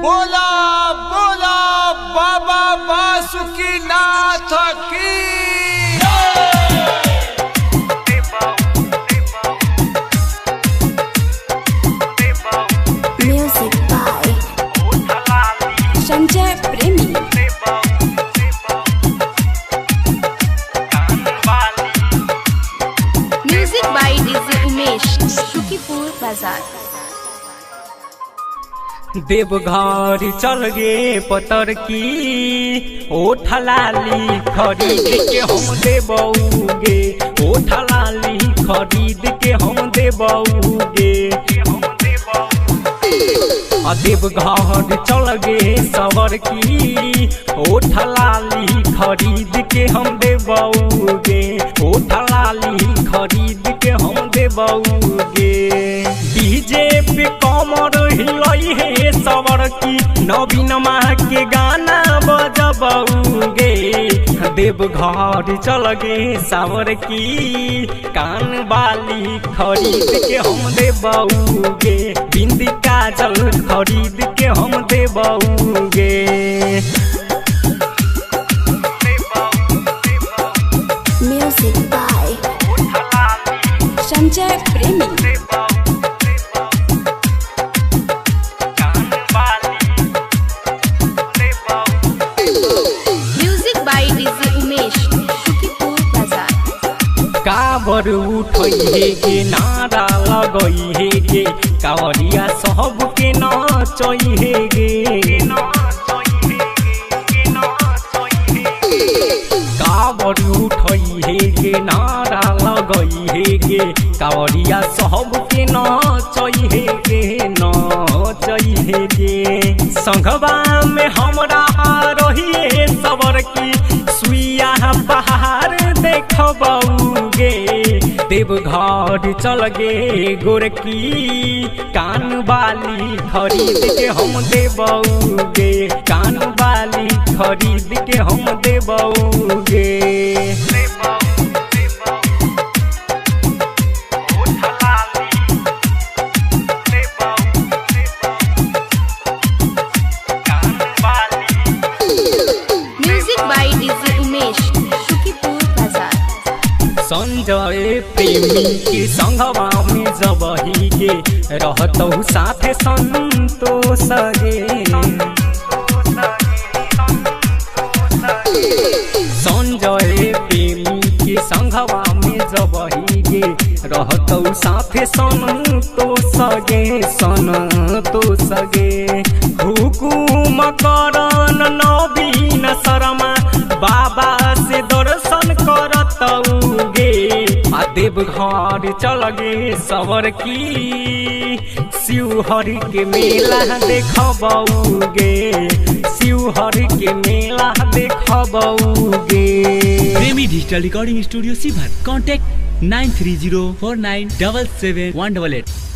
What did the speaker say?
बोला बोला बाबा बासुकीनाथ की। Music by Sanjay Premi. Music by DJ Umesh, Shukipur बाजार। देवघर चल गे पतर की ओठलाली खरीद के हम देबौगे, ओठलाली खरीद के हम देबौगे। देवघर चल गे सवर की ओठलाली खरीद के हम देबौगे, ओठलाली खरीद के हम देबौगे। डीजे पे कमर हिलई है सवर की नवीन माह के गाना बजबौगे। देवघर चल गे सावर की कान बाली खरीद के हम देबौगे, बिंदी काजल खरीद के हम देबौगे। Music by Sanjay Premi. Music by DJ Umesh, Shukipur बाजार। काबर उठै गे नारा लगै गे, कावरिया सबके नचै गे। काबर उठै गे नारा लगै गे, कावरिया सबके नचै गे नचै गे। संघबा में हमरा रहिए सबर की सुइया पहाड़ देखबौगे। देवघर चल गे गोरकी कान बाली खरीद के हम देबौगे, कान बाली खरीद के हम देबौगे। Music by DJ Umesh, Shukipur बाजार। संजय प्रेमी के संगवा में जबही गे रहतौ साथे संतोष गे। संजय प्रेमी के संगवा में जबही गे रहतौ साथे संतोष गे संतोष गे। हुकुम करन नवीन शर्मा बाबा से दर्शन करतौगे। देवघर चल गे सवर की शिवहर के मेला देखबौगे, शिवहर के मेला देखबौगे। प्रेमी डिजिटल रिकॉर्डिंग स्टूडियो सीभर। कॉन्टैक्ट 9304977188।